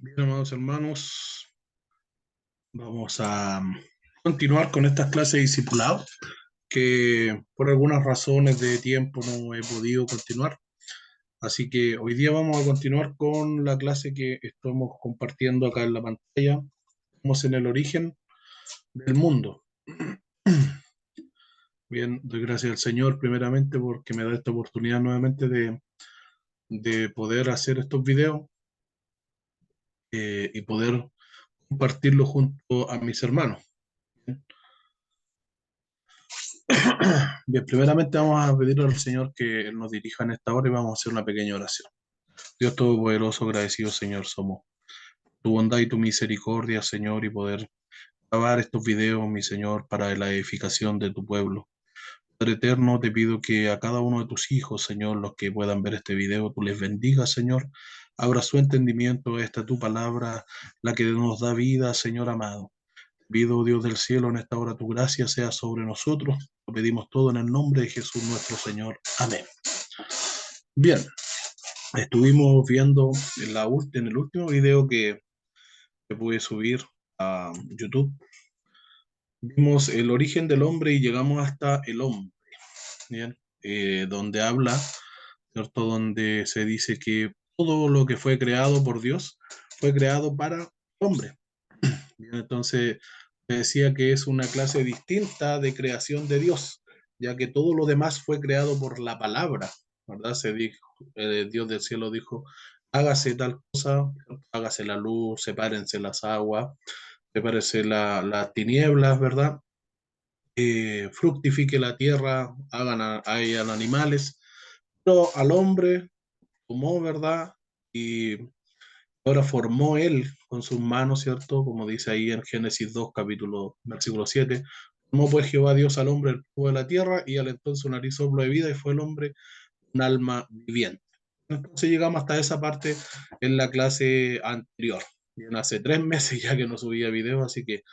Bien, amados hermanos, vamos a continuar con estas clases de discipulado que por algunas razones de tiempo no he podido continuar. Así que hoy día vamos a continuar con la clase que estamos compartiendo acá en la pantalla. Estamos en el origen del mundo. Bien, doy gracias al Señor primeramente porque me da esta oportunidad nuevamente de poder hacer estos videos y poder compartirlo junto a mis hermanos. Bien, primeramente vamos a pedirle al Señor que Él nos dirija en esta hora y vamos a hacer una pequeña oración. Dios Todopoderoso, agradecido Señor, somos tu bondad y tu misericordia, Señor, y poder grabar estos videos, mi Señor, para la edificación de tu pueblo. Padre eterno, te pido que a cada uno de tus hijos, Señor, los que puedan ver este video, tú les bendigas, Señor. Abra su entendimiento a esta tu palabra, la que nos da vida, Señor amado. Pido, Dios del cielo, en esta hora tu gracia sea sobre nosotros. Lo pedimos todo en el nombre de Jesús nuestro Señor. Amén. Bien, estuvimos viendo en el último video que pude subir a YouTube. Vimos el origen del hombre y llegamos hasta el hombre, ¿bien? Donde habla, ¿cierto? Donde se dice que todo lo que fue creado por Dios fue creado para el hombre. Bien, entonces decía que es una clase distinta de creación de Dios, ya que todo lo demás fue creado por la palabra, ¿verdad? Se dijo, Dios del cielo dijo, hágase tal cosa, hágase la luz, sepárense las aguas, sepárense las tinieblas, ¿verdad? Fructifique la tierra, hayan animales, pero al hombre tomó, ¿verdad? Y ahora formó él con sus manos, ¿cierto? Como dice ahí en Génesis 2, capítulo, versículo 7. Formó pues Jehová Dios al hombre el polvo de la tierra y al entonces un nariz soplo de vida y fue el hombre un alma viviente. Entonces llegamos hasta esa parte en la clase anterior. Bien, hace 3 meses ya que no subía video, así que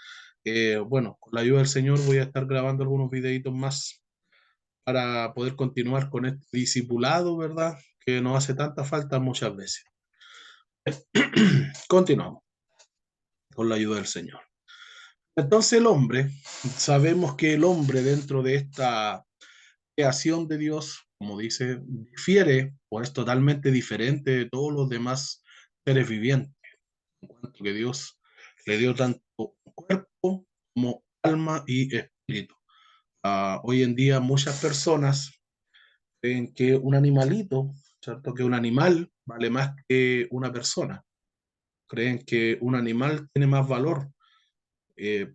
bueno, con la ayuda del Señor voy a estar grabando algunos videitos más para poder continuar con este discipulado, ¿verdad? Que nos hace tanta falta muchas veces. Continuamos con la ayuda del Señor. Entonces el hombre, sabemos que el hombre dentro de esta creación de Dios, como dice, difiere o es totalmente diferente de todos los demás seres vivientes, en cuanto que Dios le dio tanto cuerpo como alma y espíritu. Hoy en día muchas personas creen que un animalito, ¿cierto? Que un animal vale más que una persona. Creen que un animal tiene más valor.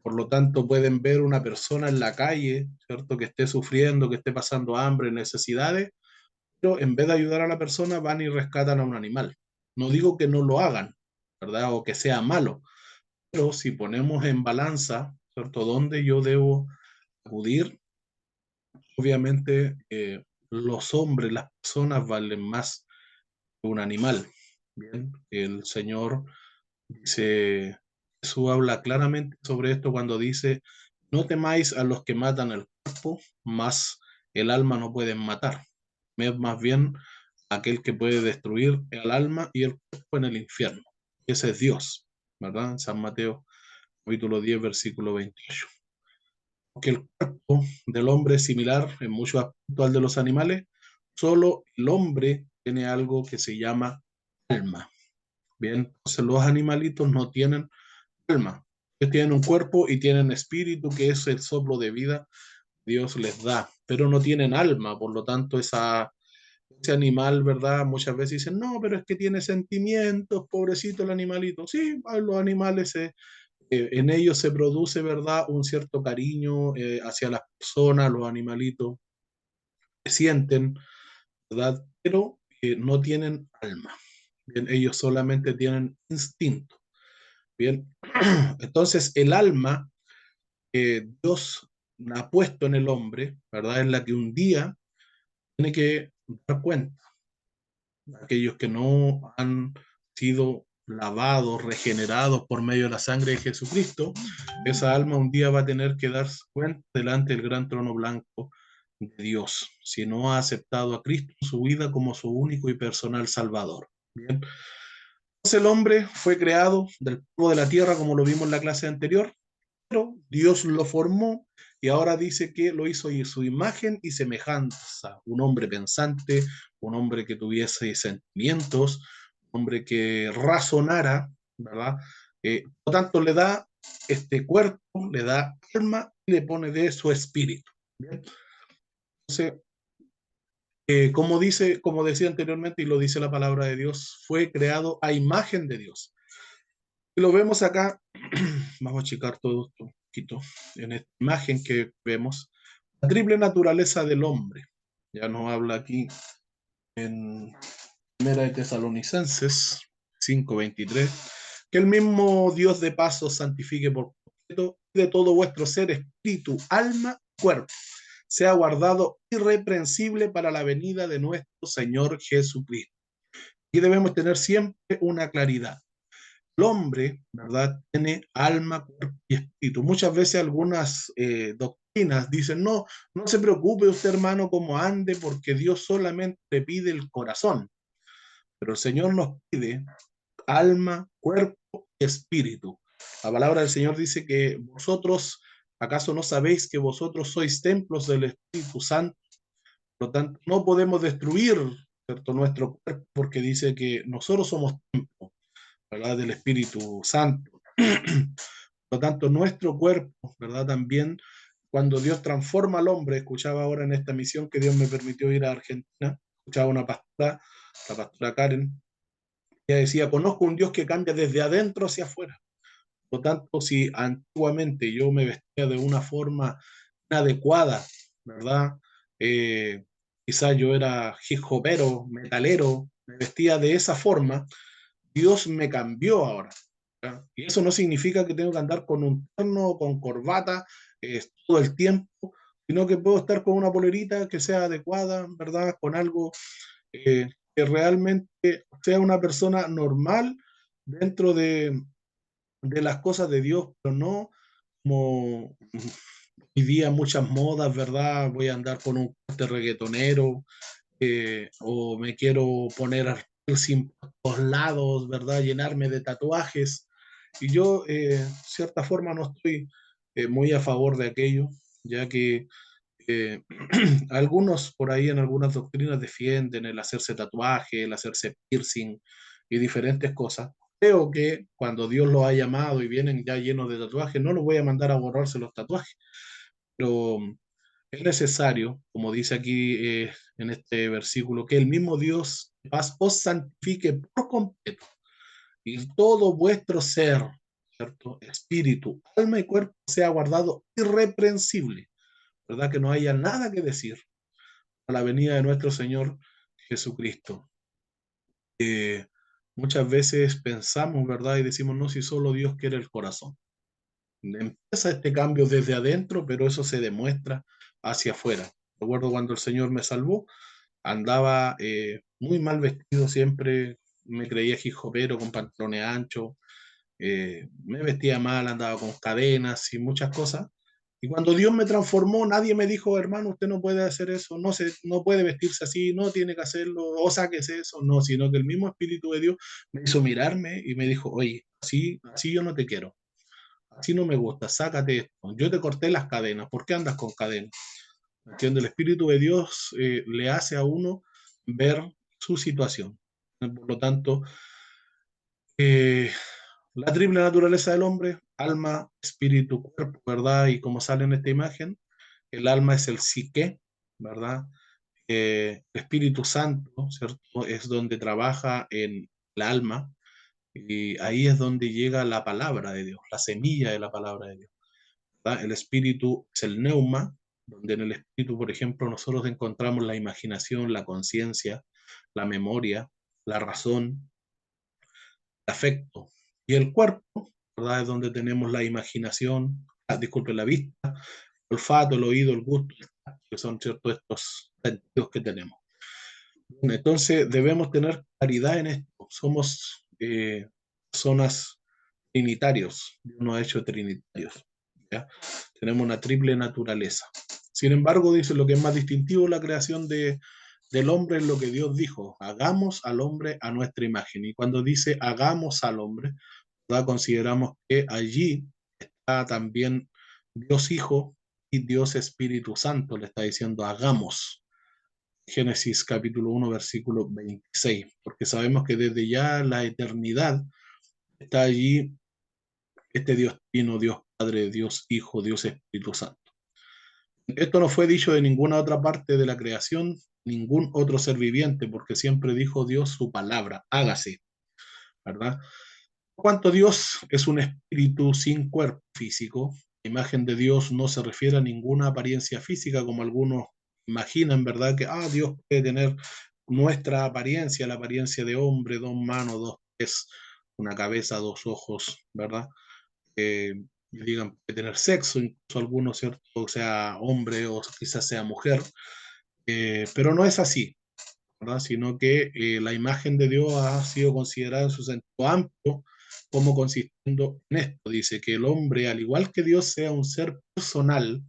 Por lo tanto, pueden ver una persona en la calle, ¿cierto? Que esté sufriendo, que esté pasando hambre, necesidades, pero en vez de ayudar a la persona, van y rescatan a un animal. No digo que no lo hagan, ¿verdad? O que sea malo, pero si ponemos en balanza, ¿cierto? ¿Dónde yo debo acudir? Obviamente, los hombres, las personas valen más que un animal. Bien, el Señor dice, Jesús habla claramente sobre esto cuando dice, no temáis a los que matan el cuerpo, mas el alma no pueden matar. Es más bien aquel que puede destruir el alma y el cuerpo en el infierno. Ese es Dios, ¿verdad? En San Mateo capítulo 10, versículo 28. Que el cuerpo del hombre es similar en muchos aspectos al de los animales, solo el hombre tiene algo que se llama alma. Bien, entonces los animalitos no tienen alma. Ellos tienen un cuerpo y tienen espíritu, que es el soplo de vida que Dios les da, pero no tienen alma, por lo tanto ese animal, ¿verdad? Muchas veces dicen, no, pero es que tiene sentimientos, pobrecito el animalito. Sí, los animales en ellos se produce, ¿verdad? Un cierto cariño hacia las personas, los animalitos sienten, ¿verdad? Pero no tienen alma. Bien, ellos solamente tienen instinto. Bien, entonces el alma que Dios ha puesto en el hombre, ¿verdad? Es la que un día tiene que dar cuenta. Aquellos que no han sido lavados, regenerados por medio de la sangre de Jesucristo, esa alma un día va a tener que darse cuenta delante del gran trono blanco de Dios, si no ha aceptado a Cristo en su vida como su único y personal Salvador. Bien, Entonces el hombre fue creado del polvo de la tierra, como lo vimos en la clase anterior, pero Dios lo formó y ahora dice que lo hizo en su imagen y semejanza. Un hombre pensante, un hombre que tuviese sentimientos, un hombre que razonara, ¿verdad? Por lo tanto, le da este cuerpo, le da alma y le pone de su espíritu. ¿Bien? Entonces, como dice, como decía anteriormente y lo dice la palabra de Dios, fue creado a imagen de Dios. Y lo vemos acá, vamos a checar todo esto un poquito, en esta imagen que vemos, la triple naturaleza del hombre. Ya nos habla aquí en Primera de Tesalonicenses 5:23, que el mismo Dios de paz os santifique por completo, y de todo vuestro ser, espíritu, alma, cuerpo, sea guardado irreprensible para la venida de nuestro Señor Jesucristo. Y debemos tener siempre una claridad. El hombre, ¿verdad? Tiene alma, cuerpo y espíritu. Muchas veces algunas doctrinas dicen, no, no se preocupe usted, hermano, como ande, porque Dios solamente le pide el corazón. Pero el Señor nos pide alma, cuerpo y espíritu. La palabra del Señor dice que vosotros, ¿acaso no sabéis que vosotros sois templos del Espíritu Santo? Por lo tanto, no podemos destruir, ¿cierto?, nuestro cuerpo, porque dice que nosotros somos templos, ¿verdad?, del Espíritu Santo. Por lo tanto, nuestro cuerpo, ¿verdad?, también, cuando Dios transforma al hombre, escuchaba ahora en esta misión que Dios me permitió ir a Argentina, escuchaba una pastora, la pastora Karen, ella decía, conozco un Dios que cambia desde adentro hacia afuera. Por lo tanto, si antiguamente yo me vestía de una forma inadecuada, ¿verdad? Eh, Quizás yo era hip hopero, metalero, me vestía de esa forma, Dios me cambió ahora. ¿Ya? Y eso no significa que tengo que andar con un terno, con corbata, todo el tiempo, sino que puedo estar con una polerita que sea adecuada, ¿verdad? Con algo que realmente sea una persona normal dentro de las cosas de Dios, pero no como hoy día muchas modas, ¿verdad? Voy a andar con un corte reggaetonero, o me quiero poner sin por todos lados, ¿verdad? Llenarme de tatuajes. Y yo, cierta forma, no estoy muy a favor de aquello, ya que eh, algunos por ahí en algunas doctrinas defienden el hacerse tatuaje, el hacerse piercing y diferentes cosas. Creo que cuando Dios los ha llamado y vienen ya llenos de tatuajes, no los voy a mandar a borrarse los tatuajes, pero es necesario, como dice aquí en este versículo, que el mismo Dios de paz os santifique por completo y todo vuestro ser, ¿cierto? Espíritu, alma y cuerpo sea guardado irreprensible, ¿verdad? Que no haya nada que decir a la venida de nuestro Señor Jesucristo. Muchas veces pensamos, ¿verdad? Y decimos, no, si solo Dios quiere el corazón. Empieza este cambio desde adentro, pero eso se demuestra hacia afuera. Recuerdo cuando el Señor me salvó, andaba muy mal vestido siempre, me creía hijopero con pantalones anchos, me vestía mal, andaba con cadenas y muchas cosas. Y cuando Dios me transformó, nadie me dijo, hermano, usted no puede hacer eso, no puede vestirse así, no tiene que hacerlo, o sáquese eso, no, sino que el mismo Espíritu de Dios me hizo mirarme y me dijo, oye, así yo no te quiero, así no me gusta, sácate esto, yo te corté las cadenas, ¿por qué andas con cadenas? ¿Entiende? El Espíritu de Dios le hace a uno ver su situación. Por lo tanto, eh, la triple naturaleza del hombre, alma, espíritu, cuerpo, ¿verdad? Y como sale en esta imagen, el alma es el psique, ¿verdad? El Espíritu Santo, ¿cierto? Es donde trabaja en el alma y ahí es donde llega la palabra de Dios, la semilla de la palabra de Dios, ¿verdad? El espíritu es el neuma, donde en el espíritu, por ejemplo, nosotros encontramos la imaginación, la conciencia, la memoria, la razón, el afecto. Y el cuerpo, ¿verdad? Es donde tenemos la imaginación, disculpe, la vista, el olfato, el oído, el gusto, que son ciertos estos sentidos que tenemos. Entonces debemos tener claridad en esto. Somos personas trinitarios. Dios nos ha hecho trinitarios. ¿Ya? Tenemos una triple naturaleza. Sin embargo, dice lo que es más distintivo la creación del hombre es lo que Dios dijo, hagamos al hombre a nuestra imagen. Y cuando dice hagamos al hombre, ¿verdad? Consideramos que allí está también Dios Hijo y Dios Espíritu Santo, le está diciendo hagamos. Génesis capítulo 1, versículo 26, porque sabemos que desde ya la eternidad está allí este Dios Trino, Dios Padre, Dios Hijo, Dios Espíritu Santo. Esto no fue dicho de ninguna otra parte de la creación, ningún otro ser viviente, porque siempre dijo Dios su palabra, hágase, ¿verdad? Por cuanto Dios es un espíritu sin cuerpo físico, la imagen de Dios no se refiere a ninguna apariencia física, como algunos imaginan, ¿verdad? Que Dios puede tener nuestra apariencia, la apariencia de hombre, dos manos, dos pies, una cabeza, dos ojos, ¿verdad? Digan, puede tener sexo, incluso algunos, ¿cierto? O sea, hombre o quizás sea mujer, pero no es así, ¿verdad? Sino que la imagen de Dios ha sido considerada en su sentido amplio como consistiendo en esto. Dice que el hombre, al igual que Dios, sea un ser personal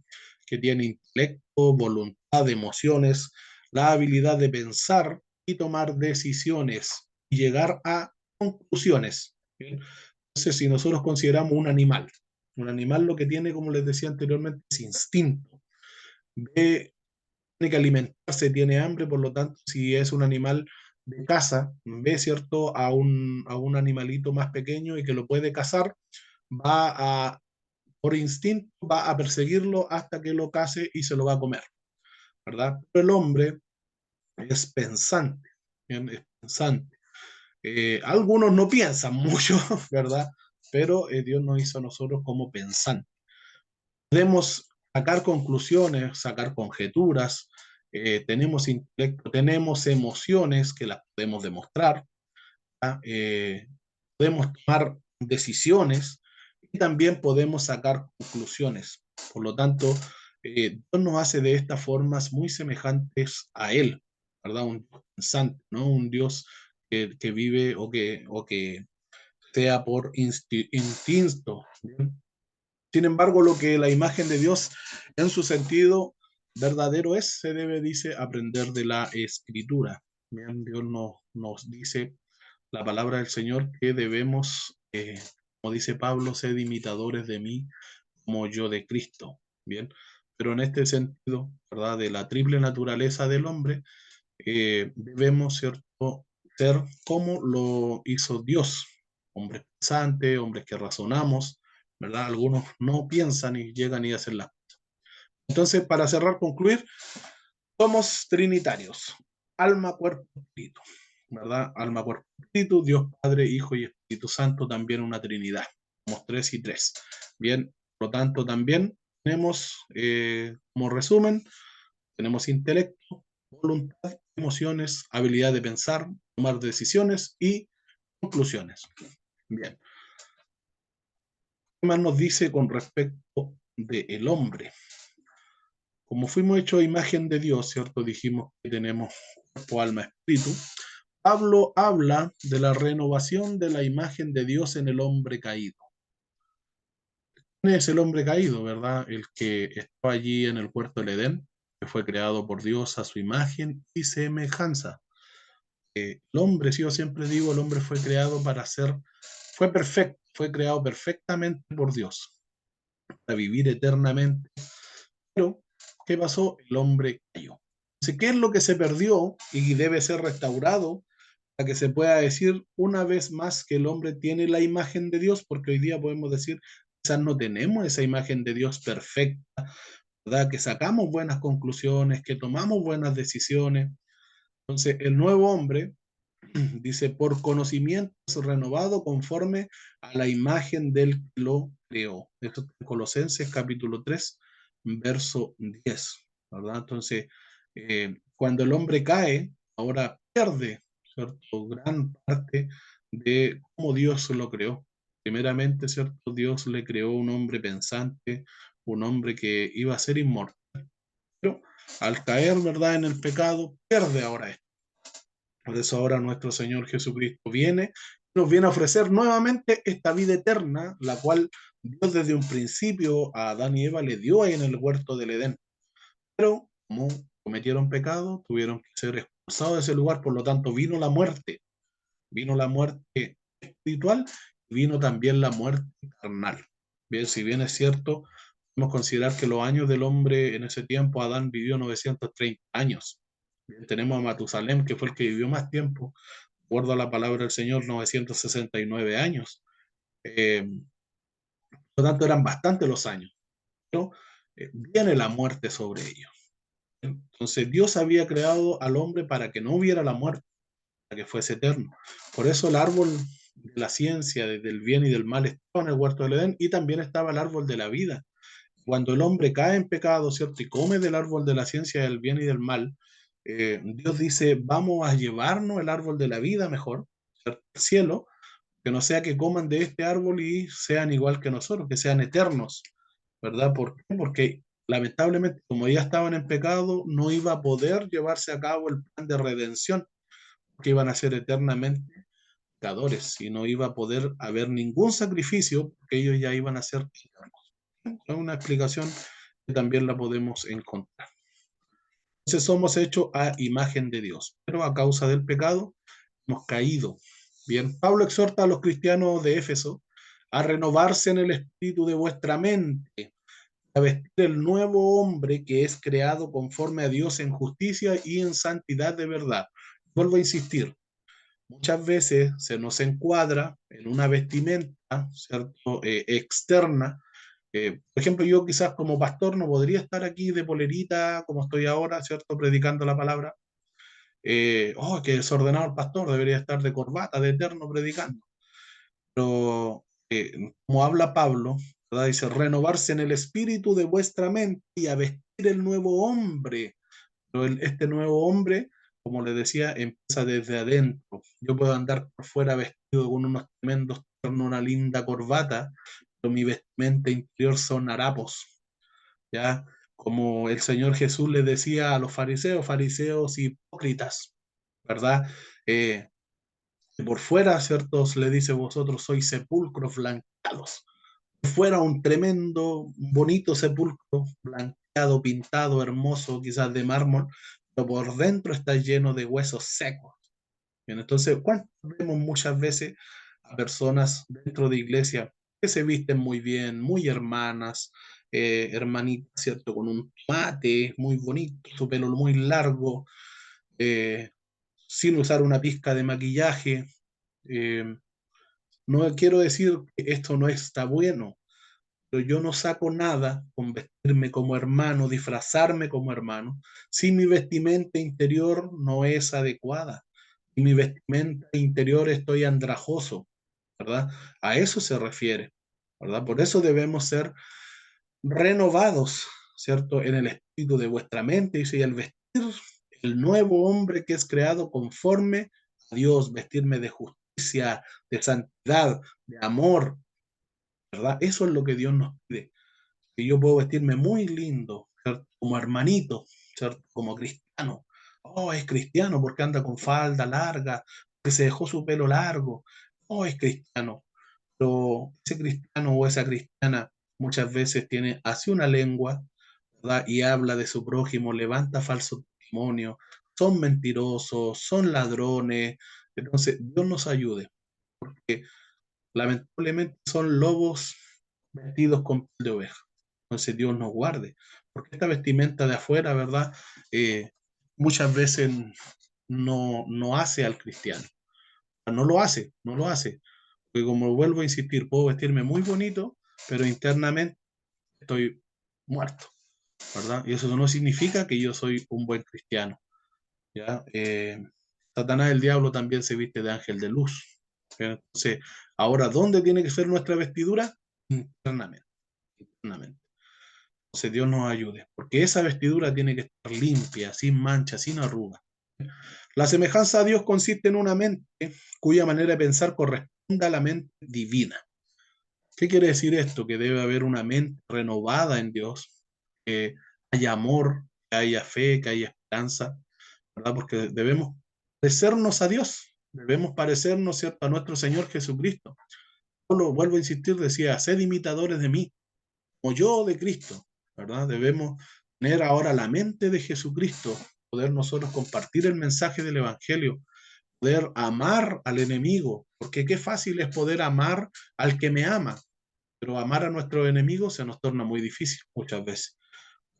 que tiene intelecto, voluntad, emociones, la habilidad de pensar y tomar decisiones y llegar a conclusiones. ¿Bien? Entonces, si nosotros consideramos un animal lo que tiene, como les decía anteriormente, es instinto. Ve, tiene que alimentarse, tiene hambre, por lo tanto, si es un animal de caza, ve, ¿cierto?, a un animalito más pequeño y que lo puede cazar, va a, por instinto, va a perseguirlo hasta que lo case y se lo va a comer, ¿verdad? Pero el hombre es pensante, ¿bien? Es pensante. Algunos no piensan mucho, ¿verdad? Pero Dios nos hizo a nosotros como pensantes. Podemos sacar conclusiones, sacar conjeturas, tenemos intelecto, tenemos emociones que las podemos demostrar, podemos tomar decisiones y también podemos sacar conclusiones. Por lo tanto, Dios nos hace de estas formas muy semejantes a Él, ¿verdad? Un Dios pensante, ¿no? Un Dios que vive o que sea por instinto. ¿Bien? Sin embargo, lo que la imagen de Dios en su sentido verdadero es, se debe, dice, aprender de la escritura. Bien, Dios nos dice la palabra del Señor que debemos, como dice Pablo, ser imitadores de mí como yo de Cristo. Bien, pero en este sentido, ¿verdad? De la triple naturaleza del hombre, debemos, ¿cierto?, ser como lo hizo Dios, hombres pensantes, hombres que razonamos, ¿verdad? Algunos no piensan y llegan y hacen las cosas. Entonces, para cerrar, concluir, somos trinitarios, alma, cuerpo, espíritu, ¿verdad? Alma, cuerpo, espíritu, Dios Padre, Hijo y Espíritu Santo, también una trinidad. Somos tres y tres. Bien, por lo tanto, también tenemos, como resumen, tenemos intelecto, voluntad, emociones, habilidad de pensar, tomar decisiones y conclusiones. Bien. ¿Qué más nos dice con respecto del hombre? Como fuimos hechos a imagen de Dios, ¿cierto? Dijimos que tenemos cuerpo, alma, espíritu. Pablo habla de la renovación de la imagen de Dios en el hombre caído. ¿Quién es el hombre caído, verdad? El que estaba allí en el huerto del Edén, que fue creado por Dios a su imagen y semejanza. El hombre, si yo siempre digo, el hombre fue creado para ser, fue perfecto, fue creado perfectamente por Dios, para vivir eternamente. Pero, ¿qué pasó? El hombre cayó. Entonces, ¿qué es lo que se perdió y debe ser restaurado para que se pueda decir una vez más que el hombre tiene la imagen de Dios? Porque hoy día podemos decir, quizás no tenemos esa imagen de Dios perfecta, ¿verdad? Que sacamos buenas conclusiones, que tomamos buenas decisiones. Entonces, el nuevo hombre dice, por conocimiento renovado conforme a la imagen del que lo creó. Esto es Colosenses capítulo 3, verso 10, ¿verdad? Entonces, cuando el hombre cae, ahora pierde, ¿cierto?, gran parte de cómo Dios lo creó. Primeramente, ¿cierto?, Dios le creó un hombre pensante, un hombre que iba a ser inmortal. Pero al caer, ¿verdad?, en el pecado, pierde ahora esto. Por eso ahora nuestro Señor Jesucristo viene, nos viene a ofrecer nuevamente esta vida eterna, la cual Dios desde un principio a Adán y Eva le dio ahí en el huerto del Edén. Pero, como cometieron pecado, tuvieron que ser expulsados de ese lugar, por lo tanto vino la muerte espiritual y vino también la muerte carnal. Bien, si bien es cierto, podemos considerar que los años del hombre en ese tiempo, Adán vivió 930 años. Bien, tenemos a Matusalem, que fue el que vivió más tiempo, de acuerdo a la palabra del Señor, 969 años. Por lo tanto, eran bastantes los años, pero viene la muerte sobre ellos. Entonces, Dios había creado al hombre para que no hubiera la muerte, para que fuese eterno. Por eso el árbol de la ciencia, del bien y del mal, estaba en el huerto del Edén, y también estaba el árbol de la vida. Cuando el hombre cae en pecado, ¿cierto? Y come del árbol de la ciencia del bien y del mal, Dios dice, vamos a llevarnos el árbol de la vida mejor, ¿cierto? Al cielo, que no sea que coman de este árbol y sean igual que nosotros, que sean eternos, ¿verdad? ¿Por qué? Porque lamentablemente, como ya estaban en pecado, no iba a poder llevarse a cabo el plan de redención, que iban a ser eternamente pecadores y no iba a poder haber ningún sacrificio, porque ellos ya iban a ser eternos. Es una explicación que también la podemos encontrar. Entonces somos hechos a imagen de Dios, pero a causa del pecado hemos caído. Bien, Pablo exhorta a los cristianos de Éfeso a renovarse en el espíritu de vuestra mente, a vestir el nuevo hombre que es creado conforme a Dios en justicia y en santidad de verdad. Vuelvo a insistir, muchas veces se nos encuadra en una vestimenta, ¿cierto? Externa. Por ejemplo, yo quizás como pastor no podría estar aquí de polerita como estoy ahora, ¿cierto? Predicando la palabra. Qué desordenado el pastor, debería estar de corbata, de eterno predicando. Pero como habla Pablo, ¿verdad? Dice, renovarse en el espíritu de vuestra mente y a vestir el nuevo hombre. Pero este nuevo hombre, como le decía, empieza desde adentro. Yo puedo andar por fuera vestido con unos tremendos ternos, una linda corbata, pero mi vestimenta interior son harapos, ¿ya? Como el Señor Jesús le decía a los fariseos, fariseos hipócritas, ¿verdad? Eh, por fuera, ¿cierto? Le dice, vosotros sois sepulcros blanqueados. Por fuera un tremendo, bonito sepulcro, blanqueado, pintado, hermoso, quizás de mármol, pero por dentro está lleno de huesos secos. Bien, entonces, ¿cuánto vemos muchas veces a personas dentro de iglesia que se visten muy bien, muy hermanas, hermanitas, ¿cierto? Con un tomate muy bonito, su pelo muy largo, eh, sin usar una pizca de maquillaje. Eh, no quiero decir que esto no está bueno, pero yo no saco nada con vestirme como hermano, disfrazarme como hermano, si mi vestimenta interior no es adecuada, si mi vestimenta interior estoy andrajoso, ¿verdad? A eso se refiere, ¿verdad? Por eso debemos ser renovados, ¿cierto? En el espíritu de vuestra mente, y al vestir el nuevo hombre que es creado conforme a Dios, vestirme de justicia, de santidad, de amor, ¿verdad? Eso es lo que Dios nos pide. Que yo puedo vestirme muy lindo, ¿cierto? Como hermanito, ¿cierto? Como cristiano. Oh, es cristiano porque anda con falda larga, que se dejó su pelo largo. Oh, es cristiano. Pero ese cristiano o esa cristiana muchas veces tiene así una lengua, ¿verdad? Y habla de su prójimo, levanta falso testimonio, son mentirosos, son ladrones. Entonces, Dios nos ayude, porque lamentablemente son lobos vestidos con piel de oveja. Entonces Dios nos guarde, porque esta vestimenta de afuera, ¿verdad? Muchas veces no hace al cristiano. No lo hace, no lo hace. Porque como vuelvo a insistir, puedo vestirme muy bonito, pero internamente estoy muerto, ¿verdad? Y eso no significa que yo soy un buen cristiano, ¿ya? Satanás, el diablo, también se viste de ángel de luz. Entonces, ahora, ¿dónde tiene que ser nuestra vestidura? Internamente, internamente. Entonces, Dios nos ayude, porque esa vestidura tiene que estar limpia, sin mancha, sin arruga. La semejanza a Dios consiste en una mente cuya manera de pensar corresponde a la mente divina. ¿Qué quiere decir esto? Que debe haber una mente renovada en Dios, que haya amor, que haya fe, que haya esperanza, ¿verdad? Porque debemos parecernos a Dios, debemos parecernos, ¿cierto?, a nuestro Señor Jesucristo. Pablo, vuelvo a insistir, decía, sed imitadores de mí, como yo de Cristo, ¿verdad? Debemos tener ahora la mente de Jesucristo, poder nosotros compartir el mensaje del Evangelio, poder amar al enemigo, porque qué fácil es poder amar al que me ama, pero amar a nuestros enemigos se nos torna muy difícil muchas veces,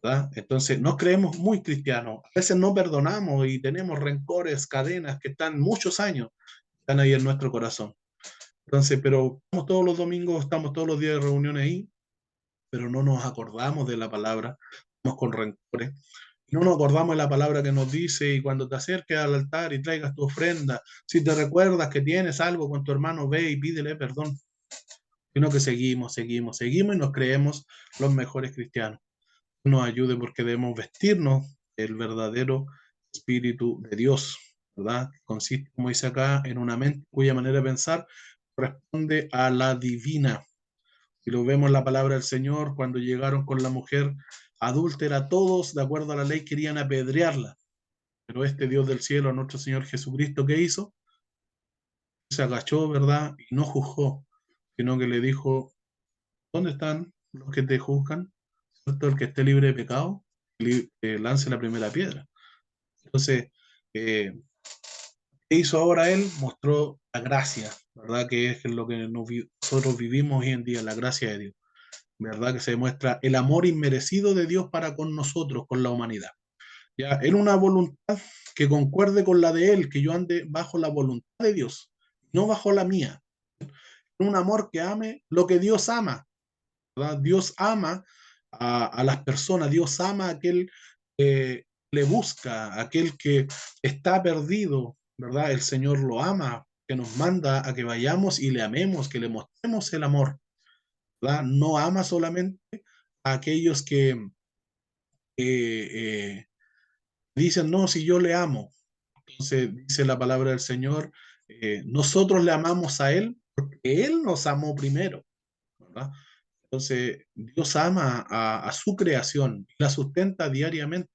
¿verdad? Entonces nos creemos muy cristianos, a veces no perdonamos y tenemos rencores, cadenas que están muchos años, están ahí en nuestro corazón. Entonces, pero estamos todos los domingos, estamos todos los días de reuniones ahí, pero no nos acordamos de la palabra, estamos con rencores. No nos acordamos de la palabra que nos dice, y cuando te acerques al altar y traigas tu ofrenda, si te recuerdas que tienes algo con tu hermano, ve y pídele perdón. Sino que seguimos y nos creemos los mejores cristianos. Nos ayude porque debemos vestirnos del verdadero Espíritu de Dios, ¿verdad? Consiste, como dice acá, en una mente cuya manera de pensar corresponde a la divina. Y lo vemos en la palabra del Señor, cuando llegaron con la mujer adúltera, todos, de acuerdo a la ley, querían apedrearla. Pero este Dios del cielo, nuestro Señor Jesucristo, ¿qué hizo? Se agachó, ¿verdad? Y no juzgó, sino que le dijo, ¿dónde están los que te juzgan? ¿Cierto? El que esté libre de pecado, lance la primera piedra. Entonces, eh, ¿qué hizo ahora él? Mostró la gracia, ¿verdad? Que es lo que nosotros vivimos hoy en día, la gracia de Dios, ¿verdad? Que se demuestra el amor inmerecido de Dios para con nosotros, con la humanidad. Ya, en una voluntad que concuerde con la de Él, que yo ande bajo la voluntad de Dios, no bajo la mía. Un amor que ame lo que Dios ama, ¿verdad? Dios ama a las personas, Dios ama a aquel que le busca, a aquel que está perdido, ¿verdad? El Señor lo ama, que nos manda a que vayamos y le amemos, que le mostremos el amor, ¿verdad? No ama solamente a aquellos que dicen, no, si yo le amo. Entonces dice la palabra del Señor, nosotros le amamos a Él porque Él nos amó primero, ¿verdad? Entonces Dios ama a su creación y la sustenta diariamente.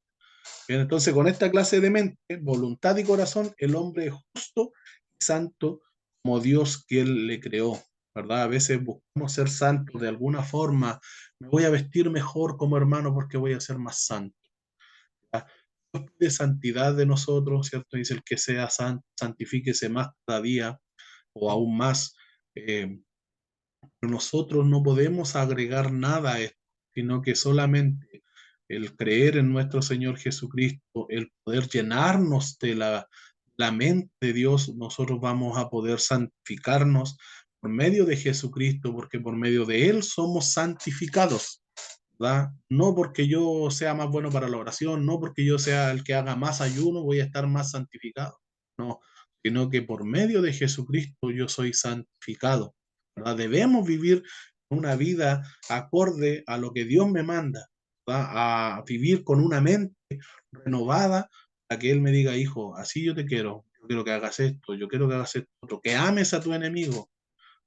Bien, entonces con esta clase de mente, voluntad y corazón, el hombre es justo y santo como Dios que Él le creó, ¿verdad? A veces buscamos ser santos de alguna forma, me voy a vestir mejor como hermano porque voy a ser más santo. ¿Verdad? De santidad de nosotros, ¿cierto? Dice el que sea santo, santifíquese más cada día o aún más. Pero nosotros no podemos agregar nada a esto, sino que solamente el creer en nuestro Señor Jesucristo, el poder llenarnos de la mente de Dios, nosotros vamos a poder santificarnos por medio de Jesucristo, porque por medio de Él somos santificados. ¿Verdad? No porque yo sea más bueno para la oración, no porque yo sea el que haga más ayuno, voy a estar más santificado. No, sino que por medio de Jesucristo yo soy santificado. ¿Verdad? Debemos vivir una vida acorde a lo que Dios me manda, ¿verdad? A vivir con una mente renovada, a que Él me diga, hijo, así yo quiero que hagas esto, yo quiero que hagas esto, otro, que ames a tu enemigo,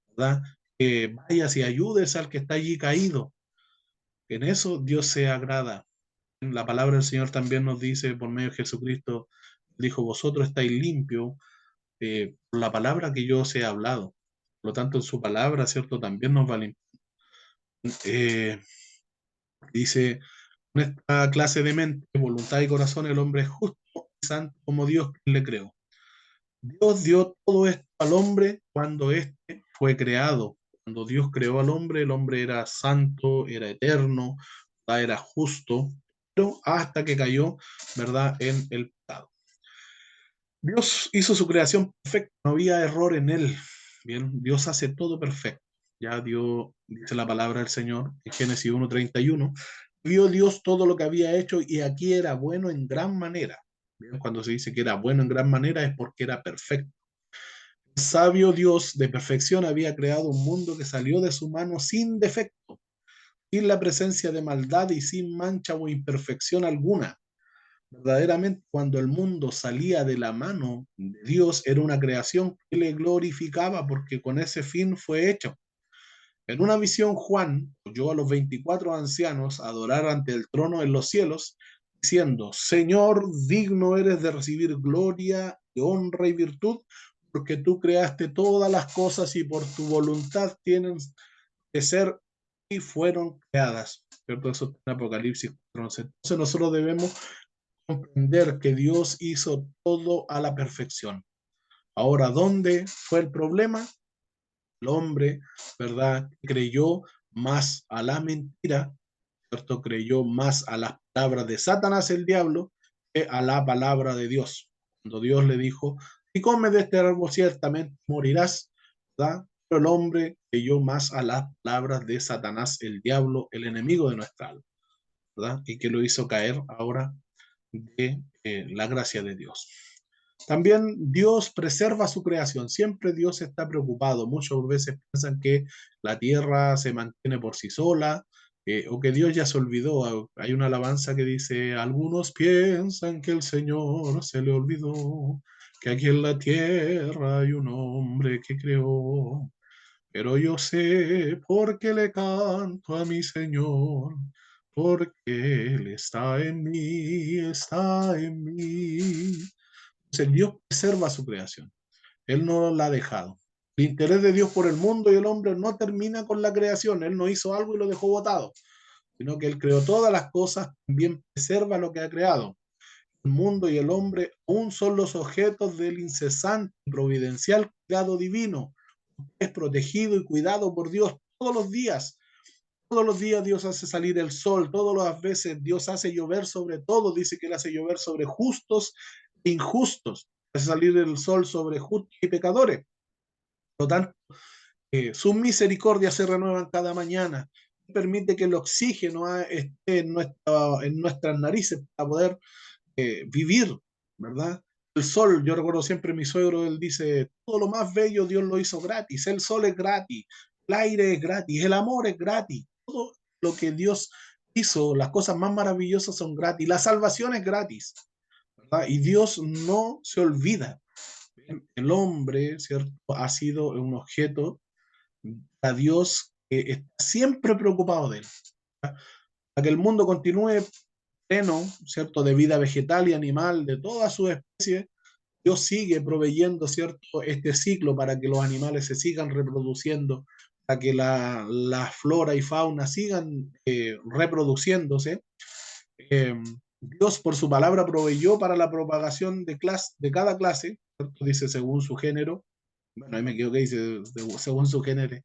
¿verdad? Que vayas y ayudes al que está allí caído. En eso Dios se agrada. La palabra del Señor también nos dice por medio de Jesucristo, dijo, vosotros estáis limpios por la palabra que yo os he hablado. Por lo tanto, en su palabra, ¿cierto? También nos va a limpiar. Eh, dice, en esta clase de mente, voluntad y corazón, el hombre es justo y santo como Dios le creó. Dios dio todo esto al hombre cuando éste fue creado. Cuando Dios creó al hombre, el hombre era santo, era eterno, ¿verdad? Era justo, pero hasta que cayó, ¿verdad?, en el pecado. Dios hizo su creación perfecta, no había error en él. Bien, Dios hace todo perfecto. Ya dio, dice la palabra del Señor en Génesis 1:31, vio Dios todo lo que había hecho y aquí era bueno en gran manera. Bien, cuando se dice que era bueno en gran manera es porque era perfecto. El sabio Dios de perfección había creado un mundo que salió de su mano sin defecto, sin la presencia de maldad y sin mancha o imperfección alguna. Verdaderamente, cuando el mundo salía de la mano de Dios, era una creación que le glorificaba porque con ese fin fue hecho. En una visión, Juan oyó a los 24 ancianos adorar ante el trono en los cielos, diciendo, Señor, digno eres de recibir gloria, y honra y virtud, porque tú creaste todas las cosas y por tu voluntad tienen que ser y fueron creadas. ¿cierto? Eso está en Apocalipsis 4:11. Entonces nosotros debemos comprender que Dios hizo todo a la perfección. Ahora, ¿dónde fue el problema? El hombre, ¿verdad? Creyó más a la mentira, ¿cierto? Creyó más a las palabras de Satanás, el diablo, que a la palabra de Dios. Cuando Dios le dijo, si comes de este árbol ciertamente morirás, ¿verdad? Pero el hombre creyó más a las palabras de Satanás, el diablo, el enemigo de nuestra alma, ¿verdad? Y que lo hizo caer ahora de la gracia de Dios. También Dios preserva su creación, siempre Dios está preocupado. Muchas veces piensan que la tierra se mantiene por sí sola o que Dios ya se olvidó. Hay una alabanza que dice, algunos piensan que el Señor se le olvidó, que aquí en la tierra hay un hombre que creó. Pero yo sé por qué le canto a mi Señor, porque Él está en mí, está en mí. Entonces Dios preserva su creación, Él no la ha dejado. El interés de Dios por el mundo y el hombre no termina con la creación, Él no hizo algo y lo dejó botado, sino que Él creó todas las cosas, también preserva lo que ha creado. El mundo y el hombre aún son los objetos del incesante y providencial cuidado divino. Es protegido y cuidado por Dios todos los días. Todos los días Dios hace salir el sol, todas las veces Dios hace llover sobre todo, dice que Él hace llover sobre justos e injustos, hace salir el sol sobre justos y pecadores. Por lo tanto, sus misericordias se renuevan cada mañana, permite que el oxígeno esté en nuestras narices para poder vivir, ¿verdad? El sol, yo recuerdo siempre mi suegro, él dice, todo lo más bello Dios lo hizo gratis, el sol es gratis, el aire es gratis, el amor es gratis, todo lo que Dios hizo, las cosas más maravillosas son gratis, la salvación es gratis, ¿verdad? Y Dios no se olvida. El hombre, ¿cierto? Ha sido un objeto a Dios que está siempre preocupado de él. ¿Verdad? Para que el mundo continúe pleno, ¿cierto? De vida vegetal y animal, de todas sus especies, Dios sigue proveyendo, ¿cierto? Este ciclo para que los animales se sigan reproduciendo, para que la flora y fauna sigan reproduciéndose. Eh, Dios por su palabra proveyó para la propagación de cada clase, ¿cierto? Dice según su género. Bueno, ahí me quedo que dice según su género.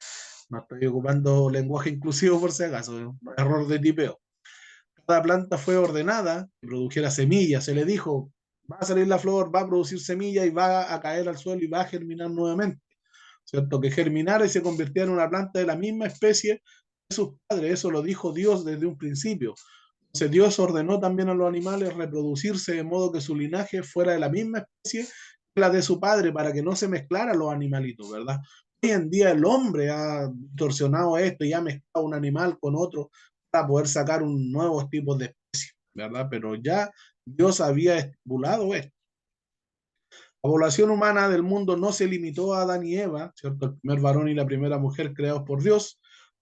No estoy ocupando lenguaje inclusivo por si acaso, error de tipeo. Cada planta fue ordenada que produjera semillas. Se le dijo, va a salir la flor, va a producir semilla y va a caer al suelo y va a germinar nuevamente. ¿Cierto? Que germinara y se convirtiera en una planta de la misma especie de sus padres. Eso lo dijo Dios desde un principio. Entonces Dios ordenó también a los animales reproducirse de modo que su linaje fuera de la misma especie que la de su padre para que no se mezclaran los animalitos, ¿verdad? Hoy en día el hombre ha distorsionado esto y ha mezclado un animal con otro para poder sacar un nuevo tipo de especie, ¿verdad? Pero ya Dios había estipulado esto. La población humana del mundo no se limitó a Adán y Eva, ¿cierto? El primer varón y la primera mujer creados por Dios.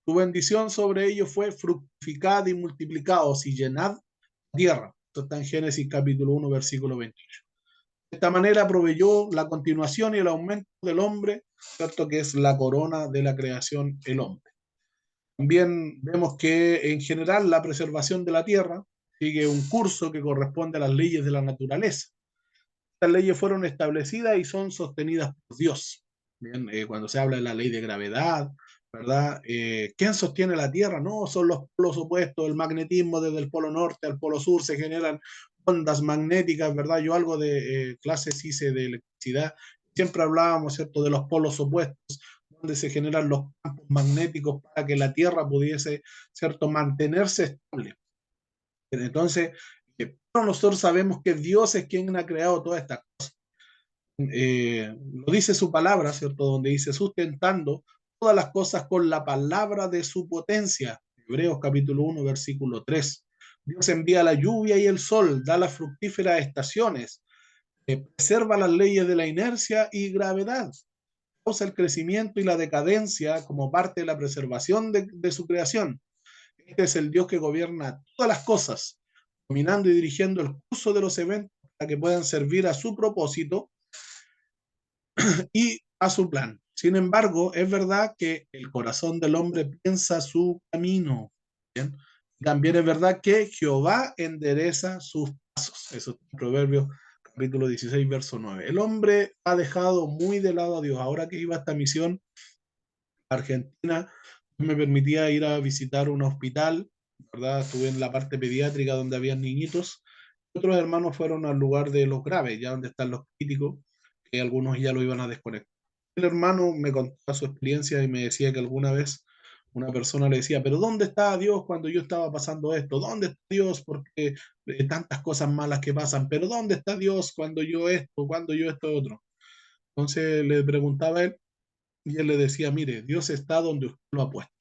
Su bendición sobre ellos fue fructificad y multiplicados y llenad la tierra. Esto está en Génesis capítulo 1, versículo 28. De esta manera proveyó la continuación y el aumento del hombre, ¿cierto? Que es la corona de la creación, el hombre. También vemos que en general la preservación de la tierra sigue un curso que corresponde a las leyes de la naturaleza. Estas leyes fueron establecidas y son sostenidas por Dios. Bien, cuando se habla de la ley de gravedad, ¿verdad? ¿Quién sostiene la Tierra? No, son los polos opuestos, el magnetismo desde el polo norte al polo sur, se generan ondas magnéticas, ¿verdad? Yo algo de clases hice de electricidad, siempre hablábamos, ¿cierto?, de los polos opuestos, donde se generan los campos magnéticos para que la Tierra pudiese, ¿cierto?, mantenerse estable. Entonces, pero nosotros sabemos que Dios es quien ha creado todas estas cosas. Lo dice su palabra, ¿cierto? Donde dice sustentando todas las cosas con la palabra de su potencia. Hebreos capítulo 1, versículo 3. Dios envía la lluvia y el sol, da las fructíferas estaciones, preserva las leyes de la inercia y gravedad, causa el crecimiento y la decadencia como parte de la preservación de su creación. Este es el Dios que gobierna todas las cosas, dominando y dirigiendo el curso de los eventos para que puedan servir a su propósito y a su plan. Sin embargo, es verdad que el corazón del hombre piensa su camino, ¿bien? También es verdad que Jehová endereza sus pasos. Eso está en Proverbios capítulo 16, verso 9. El hombre ha dejado muy de lado a Dios. Ahora que iba a esta misión a Argentina, me permitía ir a visitar un hospital, ¿verdad? Estuve en la parte pediátrica donde había niñitos. Otros hermanos fueron al lugar de los graves, ya donde están los críticos, que algunos ya lo iban a desconectar. El hermano me contaba su experiencia y me decía que alguna vez una persona le decía, pero ¿dónde está Dios cuando yo estaba pasando esto? ¿Dónde está Dios? Porque tantas cosas malas que pasan, pero ¿dónde está Dios cuando yo esto otro? Entonces le preguntaba a él y él le decía, mire, Dios está donde usted lo ha puesto.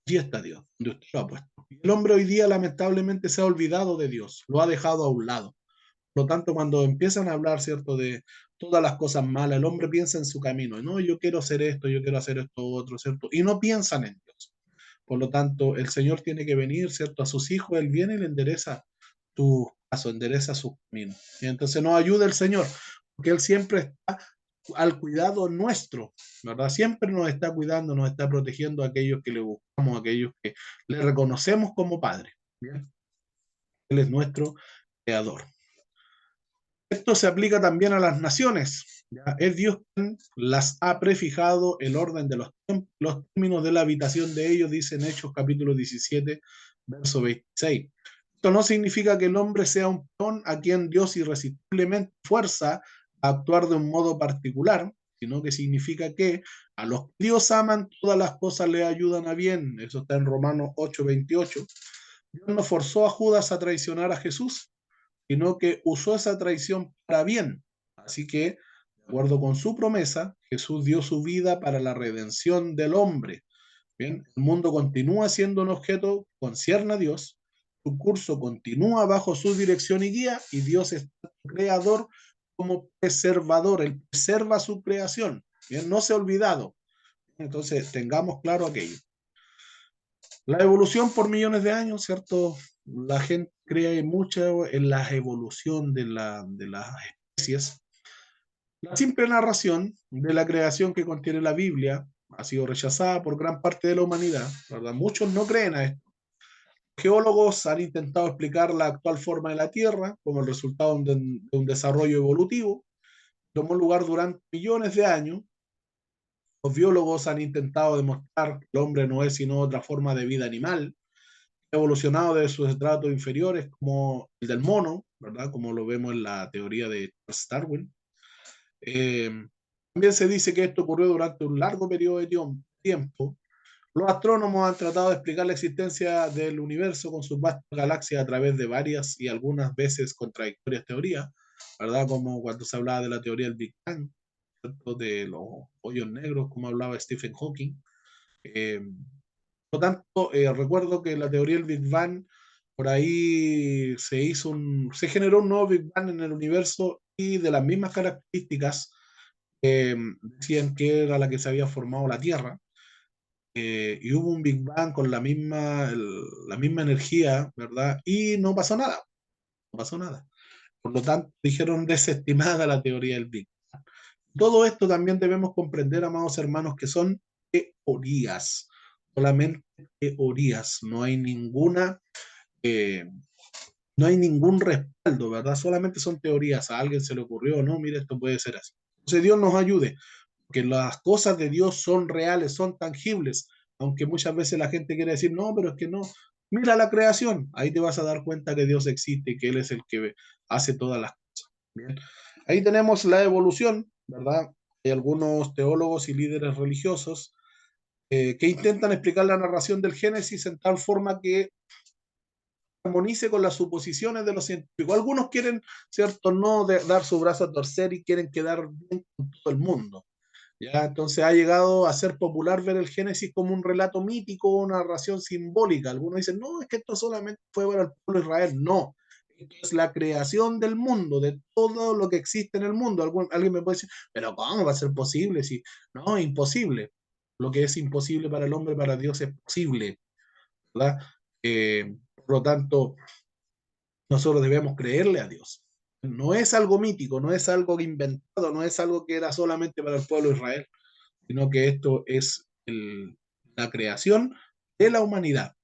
Allí está Dios, donde usted lo ha puesto. Y el hombre hoy día lamentablemente se ha olvidado de Dios, lo ha dejado a un lado. Por lo tanto, cuando empiezan a hablar, ¿cierto?, de todas las cosas malas, el hombre piensa en su camino, no, yo quiero hacer esto, yo quiero hacer esto otro, ¿cierto? Y no piensan en Dios. Por lo tanto, el Señor tiene que venir, ¿cierto?, a sus hijos, Él viene y le endereza tu paso, endereza su camino. Y entonces nos ayuda el Señor, porque Él siempre está al cuidado nuestro, ¿verdad? Siempre nos está cuidando, nos está protegiendo a aquellos que le buscamos, a aquellos que le reconocemos como Padre. ¿Bien? Él es nuestro creador. Esto se aplica también a las naciones. ¿Ya? Es Dios quien las ha prefijado el orden de los términos de la habitación de ellos, dice en Hechos capítulo 17, verso 26. Esto no significa que el hombre sea un peón a quien Dios irresistiblemente fuerza a actuar de un modo particular, sino que significa que a los que Dios aman, todas las cosas le ayudan a bien. Eso está en Romanos 8:28. Dios no forzó a Judas a traicionar a Jesús, sino que usó esa traición para bien. Así que, de acuerdo con su promesa, Jesús dio su vida para la redención del hombre. Bien, el mundo continúa siendo un objeto que concierne a Dios, su curso continúa bajo su dirección y guía, y Dios es creador como preservador, él preserva su creación, bien, no se ha olvidado. Entonces, tengamos claro aquello. La evolución por millones de años, ¿cierto? La gente cree mucho en la evolución de las especies. La simple narración de la creación que contiene la Biblia ha sido rechazada por gran parte de la humanidad, ¿verdad? Muchos no creen a esto. Geólogos han intentado explicar la actual forma de la Tierra como el resultado de un desarrollo evolutivo. Tomó lugar durante millones de años. Los biólogos han intentado demostrar que el hombre no es sino otra forma de vida animal, evolucionado de sus estratos inferiores como el del mono, ¿verdad? Como lo vemos en la teoría de Charles Darwin. Eh, También se dice que esto ocurrió durante un largo periodo de tiempo. Los astrónomos han tratado de explicar la existencia del universo con sus vastas galaxias a través de varias y algunas veces contradictorias teorías, ¿verdad? Como cuando se hablaba de la teoría del Big Bang, ¿cierto? De los hoyos negros, como hablaba Stephen Hawking. Eh, por lo tanto, recuerdo que la teoría del Big Bang, por ahí se generó un nuevo Big Bang en el universo y de las mismas características decían que era la que se había formado la Tierra. Y hubo un Big Bang con la misma energía, ¿verdad? Y no pasó nada, no pasó nada. Por lo tanto, dijeron desestimada la teoría del Big Bang. Todo esto también debemos comprender, amados hermanos, que son teorías, solamente teorías, eh, no hay ningún respaldo, ¿verdad? Solamente son teorías, a alguien se le ocurrió, no, mire, esto puede ser así. Entonces Dios nos ayude, que las cosas de Dios son reales, son tangibles, aunque muchas veces la gente quiere decir, no, pero es que no. Mira la creación, ahí te vas a dar cuenta que Dios existe, que Él es el que hace todas las cosas. Bien. Ahí tenemos la evolución, ¿verdad? Hay algunos teólogos y líderes religiosos que intentan explicar la narración del Génesis en tal forma que armonice con las suposiciones de los científicos. Algunos quieren, ¿cierto?, no dar su brazo a torcer y quieren quedar bien con todo el mundo. ¿Ya? Entonces ha llegado a ser popular ver el Génesis como un relato mítico, una narración simbólica. Algunos dicen, no, es que esto solamente fue para el pueblo de Israel. No, esto es la creación del mundo, de todo lo que existe en el mundo. Alguien me puede decir, pero ¿cómo va a ser posible? Si, no, imposible. Lo que es imposible para el hombre, para Dios es posible, ¿verdad? Por lo tanto, nosotros debemos creerle a Dios. No es algo mítico, no es algo inventado, no es algo que era solamente para el pueblo de Israel, sino que esto es la creación de la humanidad.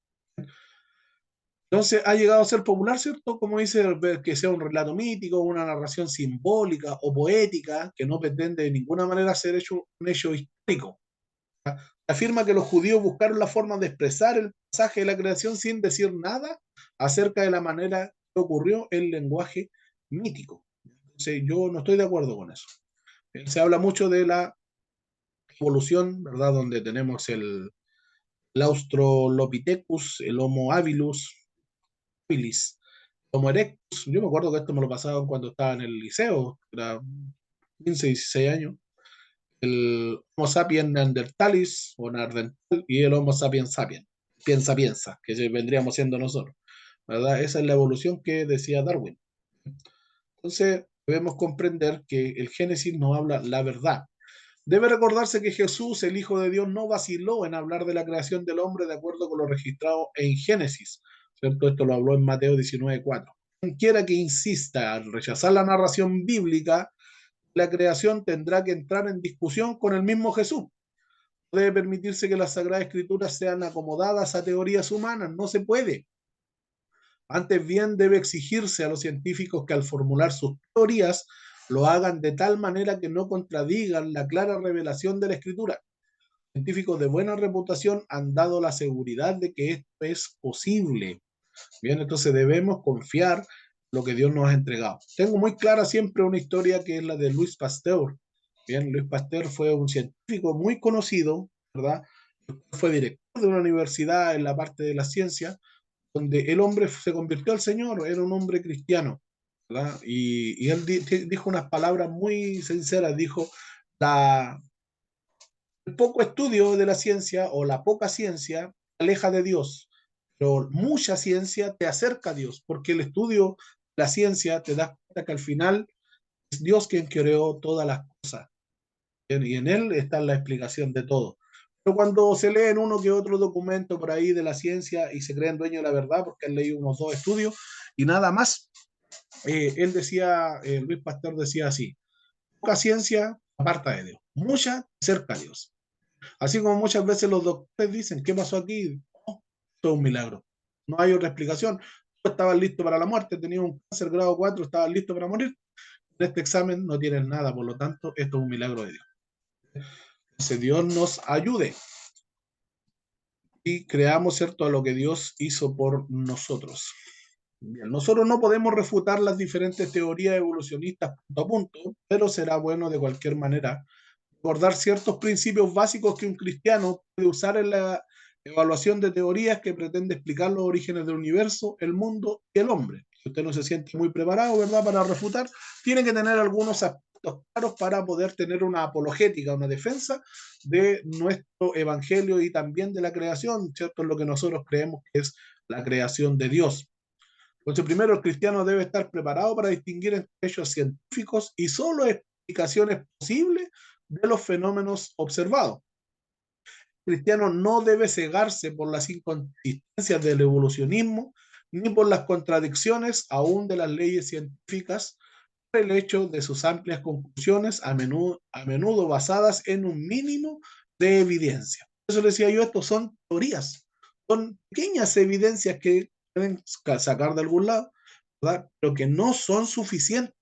Entonces ha llegado a ser popular, ¿cierto? Como dice, que sea un relato mítico, una narración simbólica o poética que no pretende de ninguna manera ser un hecho histórico. Afirma que los judíos buscaron la forma de expresar el pasaje de la creación sin decir nada acerca de la manera que ocurrió el lenguaje mítico. Entonces, yo no estoy de acuerdo con eso. Se habla mucho de la evolución, ¿verdad? Donde tenemos el Australopithecus, el Homo habilis, Homo erectus. Yo me acuerdo que esto me lo pasaban cuando estaba en el liceo, era 15, 16 años. El Homo sapiens neanderthalis o neandertal y el Homo sapiens sapiens, piensa, que vendríamos siendo nosotros, ¿verdad? Esa es la evolución que decía Darwin. Entonces, debemos comprender que el Génesis nos habla la verdad. Debe recordarse que Jesús, el Hijo de Dios, no vaciló en hablar de la creación del hombre de acuerdo con lo registrado en Génesis, ¿cierto? Esto lo habló en Mateo 19:4. Quien quiera que insista al rechazar la narración bíblica, la creación tendrá que entrar en discusión con el mismo Jesús. No debe permitirse que las Sagradas Escrituras sean acomodadas a teorías humanas, no se puede. Antes bien, debe exigirse a los científicos que al formular sus teorías lo hagan de tal manera que no contradigan la clara revelación de la Escritura. Científicos de buena reputación han dado la seguridad de que esto es posible. Bien, entonces debemos confiar en lo que Dios nos ha entregado. Tengo muy clara siempre una historia que es la de Louis Pasteur. Bien, Louis Pasteur fue un científico muy conocido, ¿verdad? Fue director de una universidad en la parte de la ciencia, donde el hombre se convirtió al Señor, era un hombre cristiano, ¿verdad? Y él dijo unas palabras muy sinceras, dijo, la, el poco estudio de la ciencia o la poca ciencia te aleja de Dios, pero mucha ciencia te acerca a Dios, porque el estudio de la ciencia te da cuenta que al final es Dios quien creó todas las cosas, y en Él está la explicación de todo. Pero cuando se leen uno que otro documento por ahí de la ciencia y se creen dueños de la verdad, porque han leído unos dos estudios y nada más, él decía, Luis Pasteur decía así, poca ciencia aparta de Dios, mucha cerca de Dios. Así como muchas veces los doctores dicen, ¿qué pasó aquí? Oh, todo un milagro. No hay otra explicación. Tú estabas listo para la muerte, tenías un cáncer grado 4, estabas listo para morir. En este examen no tienes nada, por lo tanto, esto es un milagro de Dios. Entonces, Dios nos ayude y creamos, ¿cierto?, a lo que Dios hizo por nosotros. Bien, nosotros no podemos refutar las diferentes teorías evolucionistas punto a punto, pero será bueno de cualquier manera recordar ciertos principios básicos que un cristiano puede usar en la evaluación de teorías que pretende explicar los orígenes del universo, el mundo y el hombre. Si usted no se siente muy preparado, ¿verdad?, para refutar, tiene que tener algunos aspectos claros para poder tener una apologética, una defensa de nuestro evangelio y también de la creación, ¿cierto? Es lo que nosotros creemos que es la creación de Dios. Entonces, primero, el cristiano debe estar preparado para distinguir entre hechos científicos y solo explicaciones posibles de los fenómenos observados. El cristiano no debe cegarse por las inconsistencias del evolucionismo ni por las contradicciones aún de las leyes científicas, por el hecho de sus amplias conclusiones, a menudo basadas en un mínimo de evidencia. Por eso decía yo, estos son teorías, son pequeñas evidencias que pueden sacar de algún lado, ¿verdad? Pero que no son suficientes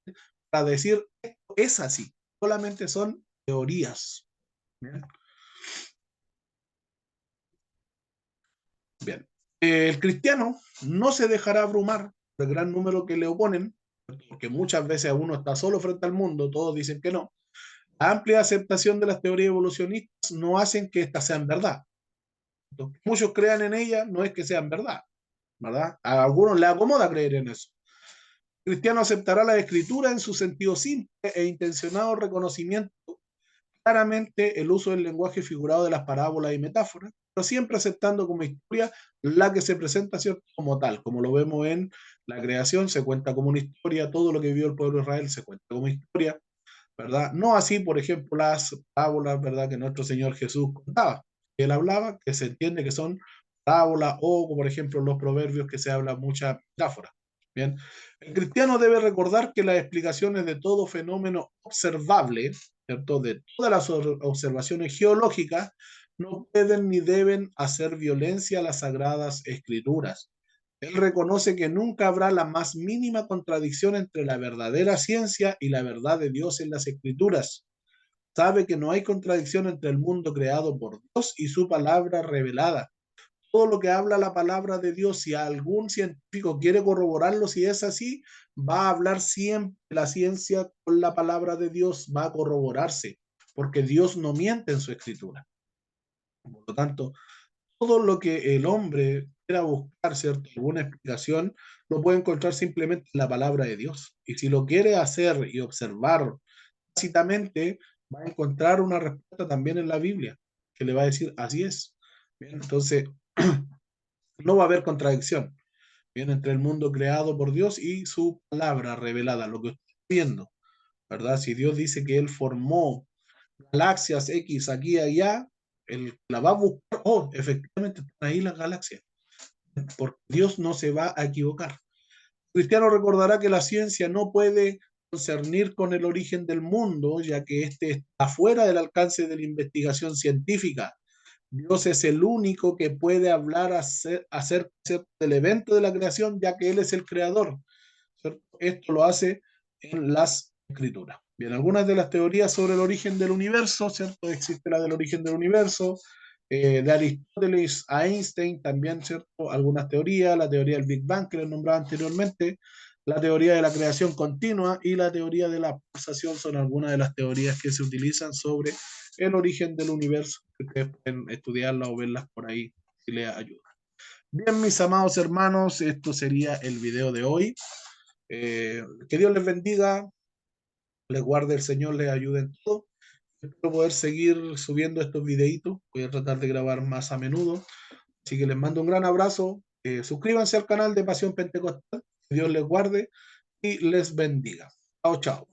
para decir esto es así, solamente son teorías. Bien. Bien. El cristiano no se dejará abrumar por el gran número que le oponen, porque muchas veces uno está solo frente al mundo, todos dicen que no. La amplia aceptación de las teorías evolucionistas no hacen que éstas sean verdad. Entonces, muchos crean en ellas, no es que sean verdad, ¿verdad? A algunos les acomoda creer en eso. El cristiano aceptará la escritura en su sentido simple e intencionado reconocimiento, claramente el uso del lenguaje figurado de las parábolas y metáforas, pero siempre aceptando como historia la que se presenta, ¿cierto?, como tal, como lo vemos en la creación, se cuenta como una historia, todo lo que vivió el pueblo de Israel se cuenta como historia, ¿verdad? No así, por ejemplo, las parábolas, ¿verdad?, que nuestro Señor Jesús contaba, que él hablaba, que se entiende que son parábolas, o por ejemplo los proverbios que se habla mucha metáfora. Bien, el cristiano debe recordar que las explicaciones de todo fenómeno observable, ¿cierto?, de todas las observaciones geológicas, no pueden ni deben hacer violencia a las sagradas escrituras. Él reconoce que nunca habrá la más mínima contradicción entre la verdadera ciencia y la verdad de Dios en las Escrituras. Sabe que no hay contradicción entre el mundo creado por Dios y su palabra revelada. Todo lo que habla la palabra de Dios, si algún científico quiere corroborarlo, si es así, va a hablar siempre la ciencia con la palabra de Dios, va a corroborarse, porque Dios no miente en su escritura. Por lo tanto, todo lo que el hombre quiera buscar, ¿cierto? Alguna explicación, lo puede encontrar simplemente en la palabra de Dios. Y si lo quiere hacer y observar tácitamente, va a encontrar una respuesta también en la Biblia, que le va a decir, así es. Bien, entonces, no va a haber contradicción, bien, entre el mundo creado por Dios y su palabra revelada, lo que estoy viendo, ¿verdad? Si Dios dice que Él formó galaxias X aquí y allá, Él la va a buscar, oh, efectivamente están ahí las galaxias, porque Dios no se va a equivocar. El cristiano recordará que la ciencia no puede concernir con el origen del mundo, ya que éste está fuera del alcance de la investigación científica. Dios es el único que puede hablar acerca del evento de la creación, ya que Él es el creador, ¿cierto? Esto lo hace en las escrituras. Bien, algunas de las teorías sobre el origen del universo, ¿cierto? Existe la del origen del universo, de Aristóteles a Einstein también, ¿cierto? Algunas teorías, la teoría del Big Bang que les nombraba anteriormente, la teoría de la creación continua y la teoría de la pulsación son algunas de las teorías que se utilizan sobre el origen del universo, que ustedes pueden estudiarlas o verlas por ahí si les ayuda. Bien, mis amados hermanos, esto sería el video de hoy. Que Dios les bendiga, les guarde el Señor, les ayude en todo. Espero poder seguir subiendo estos videitos. Voy a tratar de grabar más a menudo. Así que les mando un gran abrazo. Suscríbanse al canal de Pasión Pentecostal. Que Dios les guarde y les bendiga. Chao, chao.